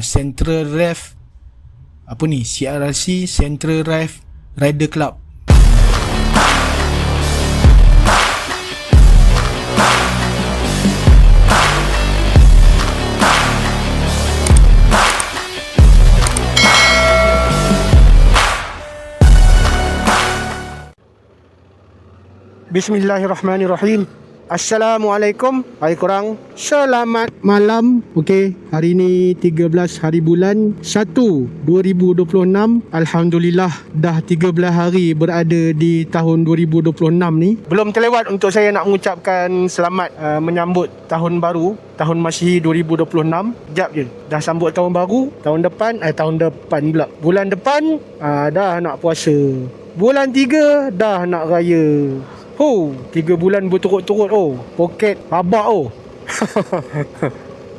Central Ref CRRC Central Ref Rider Club. Bismillahirrahmanirrahim. Assalamualaikum. Hai korang, selamat malam. Okey, hari ni 13 hari bulan 1 2026. Alhamdulillah dah 13 hari berada di tahun 2026 ni. Belum terlewat untuk saya nak mengucapkan selamat menyambut tahun baru, tahun Masihi 2026. Sekejap je dah sambut tahun baru. Tahun depan pula, bulan depan dah nak puasa. Bulan 3 dah nak raya. 3 bulan berturut-turut. Poket babak.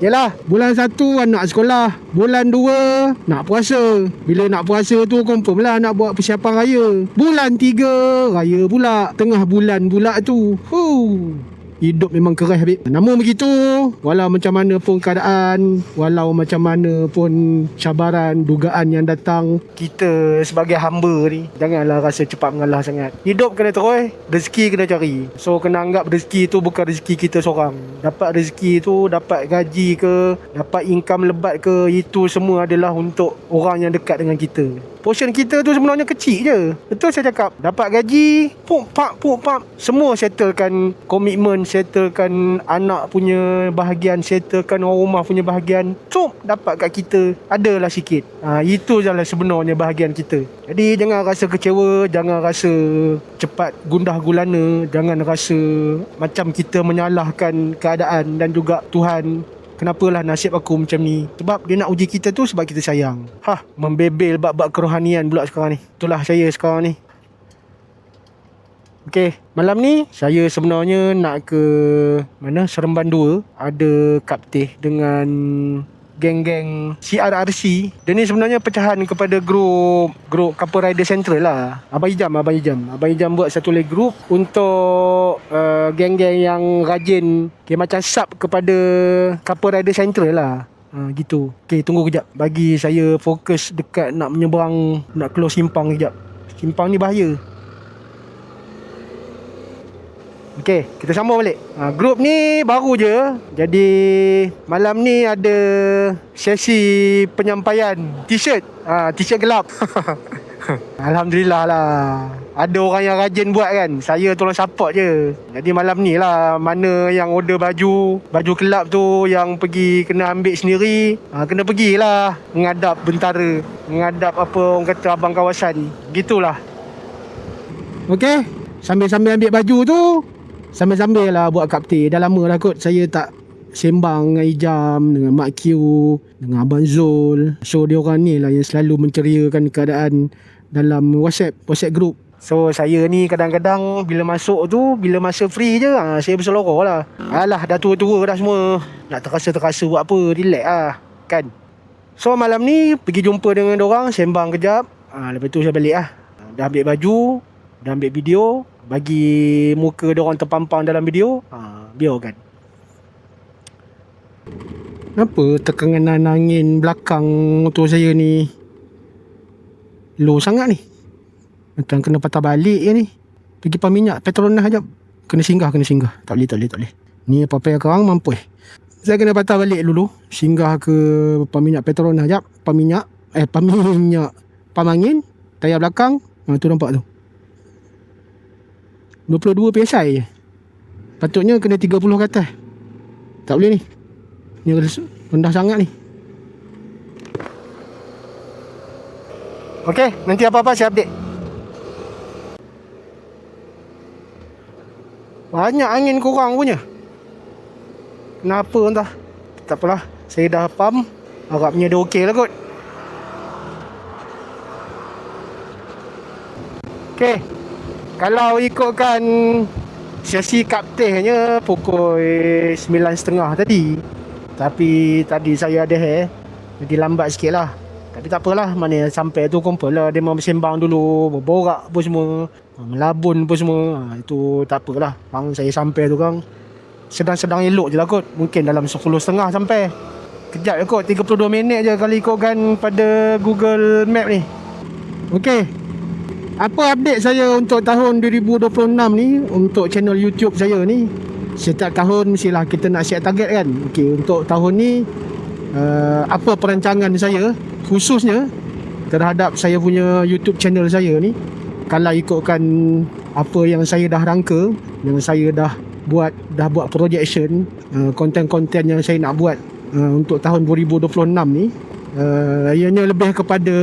Yelah, bulan 1 anak sekolah, bulan 2 nak puasa. Bila nak puasa tu confirm lah nak buat persiapan raya. Bulan 3 raya pula, tengah bulan pula tu. Hidup memang keras, Habib. Namun begitu, walau macam mana pun keadaan, walau macam mana pun cabaran, dugaan yang datang, kita sebagai hamba ni janganlah rasa cepat mengalah sangat. Hidup kena terus, rezeki kena cari. So kena anggap rezeki tu bukan rezeki kita seorang. Dapat rezeki tu, dapat gaji ke, dapat income lebat ke, itu semua adalah untuk orang yang dekat dengan kita. Portion kita tu sebenarnya kecil je. Betul saya cakap. Dapat gaji, puk pak, semua settlekan komitmen, settlekan anak punya bahagian, settlekan orang rumah punya bahagian. Dapat kat kita adalah sikit. Itu je lah sebenarnya bahagian kita. Jadi jangan rasa kecewa, jangan rasa cepat gundah gulana, jangan rasa macam kita menyalahkan keadaan dan juga Tuhan. Kenapalah nasib aku macam ni? Sebab dia nak uji kita tu sebab kita sayang. Membebel bab-bab kerohanian pula sekarang ni. Itulah saya sekarang ni. Okey, malam ni saya sebenarnya nak ke mana? Seremban 2. Ada Kaptih dengan geng-geng CRRC. Dia ni sebenarnya pecahan kepada grup Couple Rider Central lah. Abang Ijam buat satu lagi grup untuk geng-geng yang rajin, macam sub kepada Couple Rider Central lah. Gitu. Okey, tunggu kejap. Bagi saya fokus dekat nak menyeberang, nak keluar simpang kejap. Simpang ni bahaya. Okey, kita sambung balik. Grup ni baru je. Jadi malam ni ada sesi penyampaian T-shirt. T-shirt gelap. Alhamdulillah lah. Ada orang yang rajin buat kan. Saya tolong support je. Jadi malam ni lah, mana yang order baju gelap tu, yang pergi kena ambil sendiri, kena pergilah menghadap bentara, menghadap apa orang kata abang kawasan. Gitulah. Okey, sambil-sambil ambil baju tu, sambil-sambil lah buat Kaptih. Dah lama dah kot saya tak sembang dengan Ijam, dengan Mak Q, dengan Abang Zul. So dia orang ni lah yang selalu menceriakan keadaan dalam WhatsApp group. So saya ni kadang-kadang bila masuk tu, bila masa free je, saya berseloroh lah. Alah, dah tua-tua dah semua, nak terasa-terasa buat apa, relax lah kan. So malam ni pergi jumpa dengan diorang, sembang kejap. Lepas tu saya balik lah. Dah ambil baju, dah ambil video, bagi muka diorang terpampang dalam video. Biarkan. Kenapa tekanan angin belakang motor saya ni low sangat ni? Macam kena patah balik je ni. Pergi pam minyak Petronas sekejap. Kena singgah. Tak boleh. Ni apa-apa yang korang mampu. Saya kena patah balik dulu. Singgah ke pam minyak Petronas sekejap. Pam angin, tayar belakang. Tu nampak tu 22 PSI je. Patutnya kena 30 ke atas. Tak boleh ni. Ni rendah sangat ni. Okey, nanti apa-apa saya update. Banyak angin kurang punya. Kenapa entah. Tak apalah, saya dah pump. Harapnya dia okey lah kot. Okey, kalau ikutkan sesi Kaptihnya pukul 9.30 tadi. Tapi tadi saya ada jadi lambat sikit lah. Tapi tak apalah, mana sampai tu kumpul lah. Dia mau bersembang dulu, berborak pun semua, melabun pun semua. Itu tak apalah. Bang saya sampai tu kan sedang-sedang elok je lah kot. Mungkin dalam 10.30 sampai. Kejap je kot, 32 minit je kalau ikutkan pada Google Map ni. Okey. Apa update saya untuk tahun 2026 ni untuk channel YouTube saya ni? Setiap tahun mestilah kita nak set target kan. Okey, untuk tahun ni apa perancangan saya khususnya terhadap saya punya YouTube channel saya ni? Kalau ikutkan apa yang saya dah rangka, yang saya dah buat projection, konten-konten yang saya nak buat untuk tahun 2026 ni, ianya lebih kepada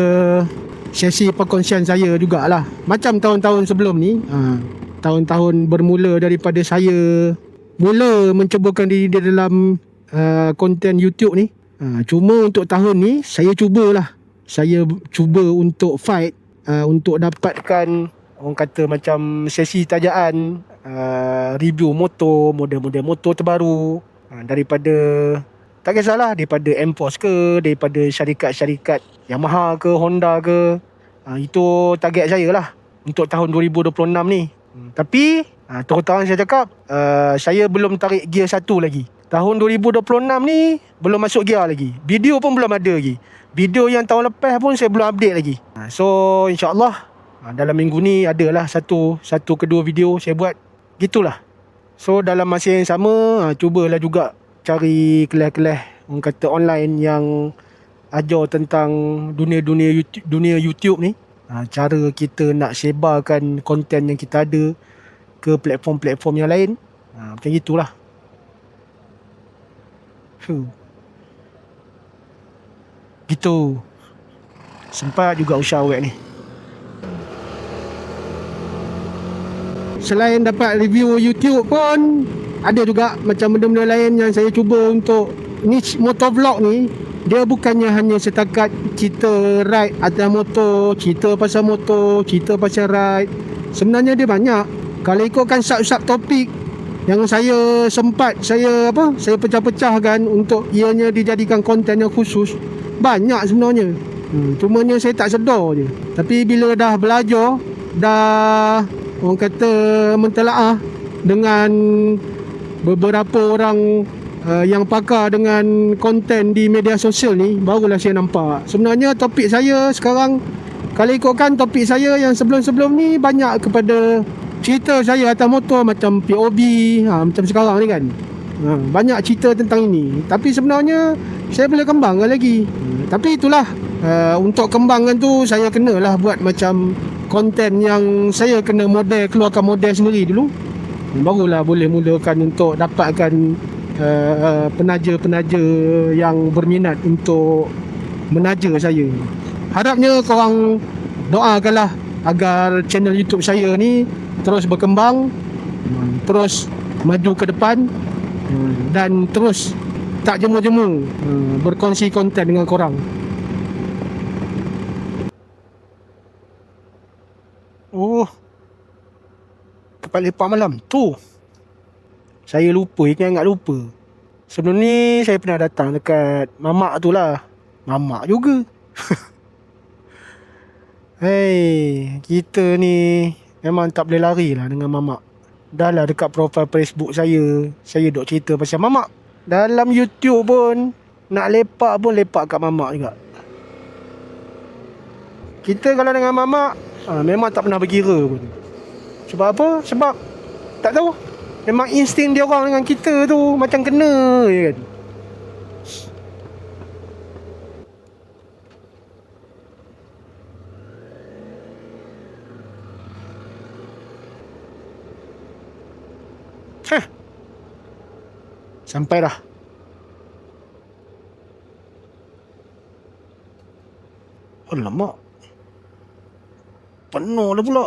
sesi perkongsian saya jugalah. Macam tahun-tahun sebelum ni, tahun-tahun bermula daripada saya mula mencubakan diri di dalam konten YouTube ni. Cuma untuk tahun ni saya cuba untuk fight, untuk dapatkan orang kata macam sesi tajaan, review motor, model-model motor terbaru, daripada tak kisahlah, daripada MPOS ke, daripada syarikat-syarikat Yamaha ke, Honda ke. Itu target saya lah untuk tahun 2026 ni. Tapi terus terang saya cakap, saya belum tarik gear 1 lagi. Tahun 2026 ni belum masuk gear lagi. Video pun belum ada lagi. Video yang tahun lepas pun saya belum update lagi. So insyaAllah dalam minggu ni adalah satu ke dua video saya buat. Gitulah. So dalam masa yang sama, cubalah juga cari kelas-kelas orang kata online yang ajar tentang dunia YouTube ni. Cara kita nak sebarkan konten yang kita ada ke platform-platform yang lain. Macam gitulah. Gitu. Sempat juga usaha awet ni. Selain dapat review YouTube pun ada juga macam benda-benda lain yang saya cuba untuk ni. Motovlog ni dia bukannya hanya setakat cerita ride atas motor, cerita pasal motor, cerita pasal ride. Sebenarnya dia banyak. Kalau ikutkan sub-sub topik yang saya sempat saya pecah-pecahkan untuk ianya dijadikan konten yang khusus, banyak sebenarnya. Cumanya saya tak sedar je. Tapi bila dah belajar, dah orang kata mentelaah dengan beberapa orang yang pakar dengan konten di media sosial ni, barulah saya nampak sebenarnya topik saya sekarang, kalau ikutkan topik saya yang sebelum-sebelum ni banyak kepada cerita saya atas motor macam POV, macam sekarang ni kan. Banyak cerita tentang ini. Tapi sebenarnya saya boleh kembangkan lagi. Tapi itulah, untuk kembangkan tu saya kenalah buat macam konten yang saya kena keluarkan model sendiri dulu. Barulah boleh mulakan untuk dapatkan penaja-penaja yang berminat untuk menaja saya. Harapnya korang doakanlah agar channel YouTube saya ni terus berkembang, terus maju ke depan, dan terus tak jemu-jemu berkongsi konten dengan korang. Oh, tempat lepak malam tu saya lupa, ingat lupa. Sebelum ni saya pernah datang dekat mamak tu lah. Mamak juga. Hey, kita ni memang tak boleh lari lah dengan mamak. Dah lah dekat profil Facebook saya duk cerita pasal mamak. Dalam YouTube pun nak lepak pun lepak kat mamak juga. Kita kalau dengan mamak memang tak pernah berkira pun. Sebab apa? Sebab tak tahu, memang insting dia orang dengan kita tu macam kena je kan. Sampai dah. Alamak, penuh dah pula.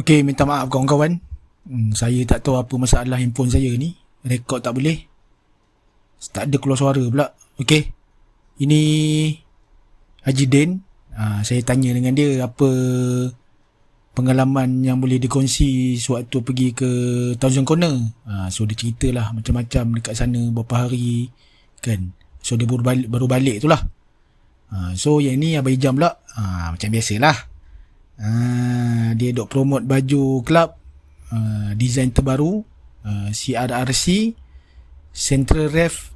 Okey, minta maaf kawan-kawan. Saya tak tahu apa masalah handphone saya ni. Rekod tak boleh. Tak ada keluar suara pula. Okey. Ini Haji Din. Saya tanya dengan dia apa pengalaman yang boleh dikongsi sewaktu pergi ke Thousand Corner. So dia ceritalah macam-macam dekat sana berapa hari kan. So dia baru balik tu lah. So yang ni Abang Ijam pula macam biasalah. Dia dok promote baju club, design terbaru, CRRC Central Ref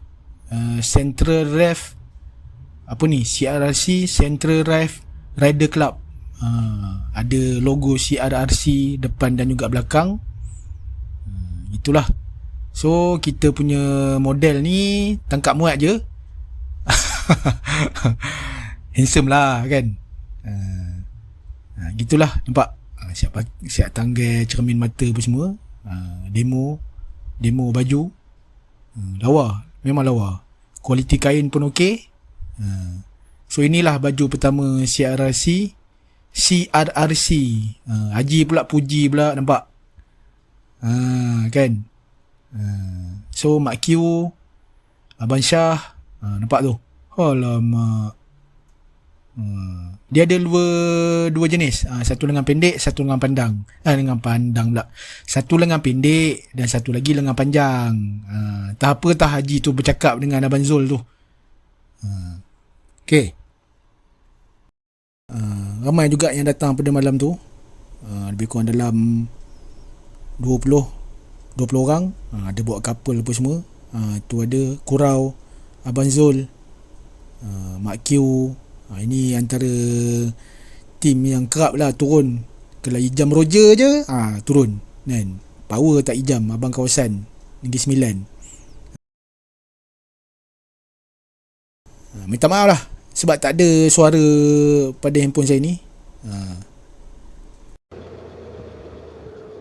apa ni, CRRC Central Ref Rider Club. Ada logo CRRC depan dan juga belakang. Itulah. So kita punya model ni tangkap muat je. Handsome lah kan. Gitulah, nampak. Siap tanggal, cermin mata apa semua. Demo baju. Lawa, memang lawa. Kualiti kain pun okey. So inilah baju pertama CRRC. Haji pula puji pula, nampak. Kan. So Mak Q, Abang Syah, nampak tu. Alamak. Dia ada dua jenis. Satu lengan pendek, satu lengan pandang. Lengan pandang pula. Satu lengan pendek dan satu lagi lengan panjang. Tak apa tak Haji tu bercakap dengan Abang Zul tu. Okay. Ramai juga yang datang pada malam tu. Lebih kurang dalam 20 orang. Ada bawa couple apa semua. Tu ada Kurau, Abang Zul, Mak Q. Ini antara tim yang kerap lah turun. Kalau Ijam Roger je turun kan. Power tak Ijam, abang kawasan Negeri Sembilan. Minta maaf lah sebab tak ada suara pada handphone saya ni.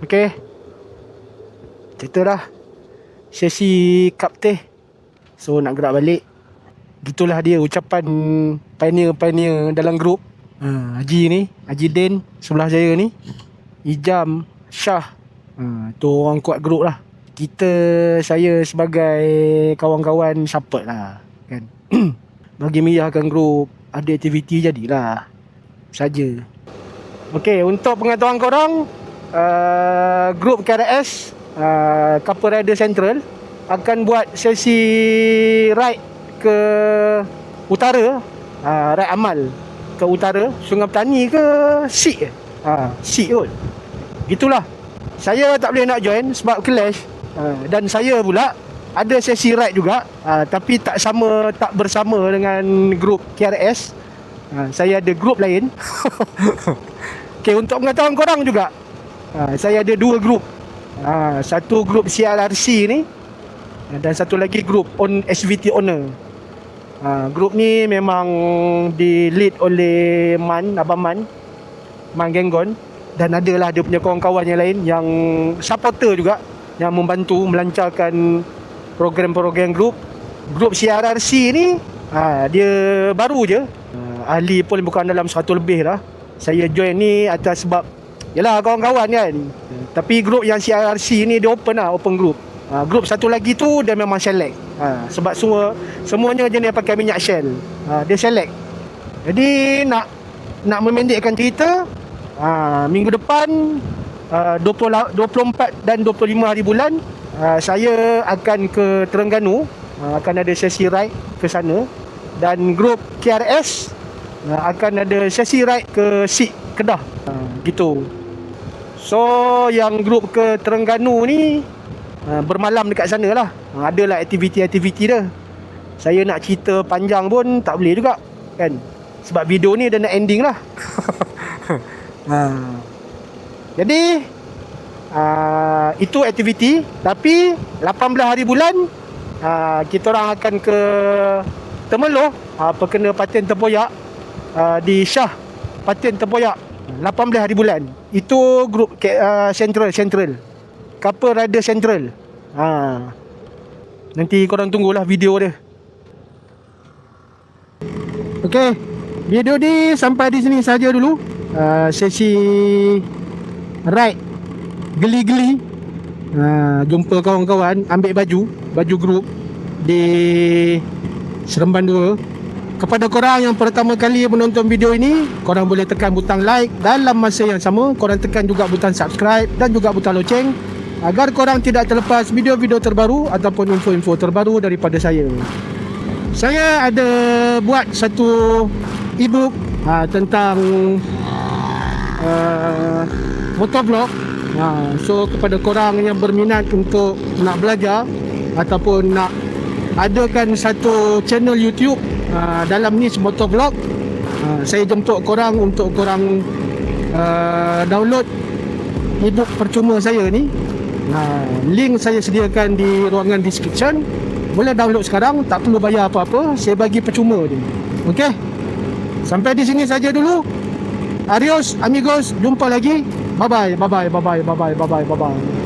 Okay, cerita dah sesi cup teh. So nak gerak balik. Gitulah dia ucapan pioneer dalam grup. Haji Den sebelah saya ni, Ijam, Syah. Tu orang kuat grup lah. Saya sebagai kawan-kawan support lah kan. Bagi meriahkan grup, ada aktiviti jadilah saja. Okey, untuk pengetahuan korang, grup KRS Couple Rider Central akan buat sesi ride ke utara, ride amal ke utara, Sungai Petani ke Sik Sik kot. Gitulah. Saya tak boleh nak join sebab clash. Dan saya pula ada sesi ride juga, tapi tak bersama dengan grup KRS. Saya ada grup lain. Okay, untuk pengetahuan korang juga, saya ada dua grup. Satu grup CRRC ni dan satu lagi grup SVT owner. Grup ni memang di lead oleh Abang Man Genggon, dan adalah dia punya kawan-kawan yang lain yang supporter juga, yang membantu melancarkan program-program grup. Grup CRRC ni dia baru je, ahli pun bukan dalam 100 lebih lah. Saya join ni atas sebab yalah kawan-kawan kan. Tapi grup yang CRRC ni dia open group. Grup satu lagi tu dia memang select. Sebab semuanya jenis pakai minyak Shell. Dia select. Jadi nak memendekkan cerita, minggu depan 24 dan 25 hari bulan, saya akan ke Terengganu. Akan ada sesi ride ke sana. Dan grup KRS akan ada sesi ride ke Sik Kedah. Gitu. So yang grup ke Terengganu ni bermalam dekat sana lah. Adalah aktiviti-aktiviti dia. Saya nak cerita panjang pun tak boleh juga kan, sebab video ni dah nak ending lah. Jadi itu aktiviti. Tapi 18 hari bulan kita orang akan ke Temeloh, perkena paten tempoyak di Shah paten tempoyak 18 hari bulan. Itu grup Central Couple Rider Central. Nanti korang tunggulah video dia. Okey, video ni sampai di sini saja dulu. Sesi ride geli-geli. Jumpa kawan-kawan ambil baju grup di Seremban 2. Kepada korang yang pertama kali menonton video ini, korang boleh tekan butang like. Dalam masa yang sama, korang tekan juga butang subscribe dan juga butang loceng, agar korang tidak terlepas video-video terbaru ataupun info-info terbaru daripada saya. Saya ada buat satu ebook tentang motovlog. So kepada korang yang berminat untuk nak belajar ataupun nak adakan satu channel YouTube dalam niche motovlog, saya jemput korang untuk korang download ebook percuma saya ni. Link saya sediakan di ruangan description. Boleh download sekarang, tak perlu bayar apa-apa, saya bagi percuma je. Okey, sampai di sini saja dulu. Adios amigos, jumpa lagi. Bye bye, bye bye, bye bye, bye bye, bye bye, bye bye.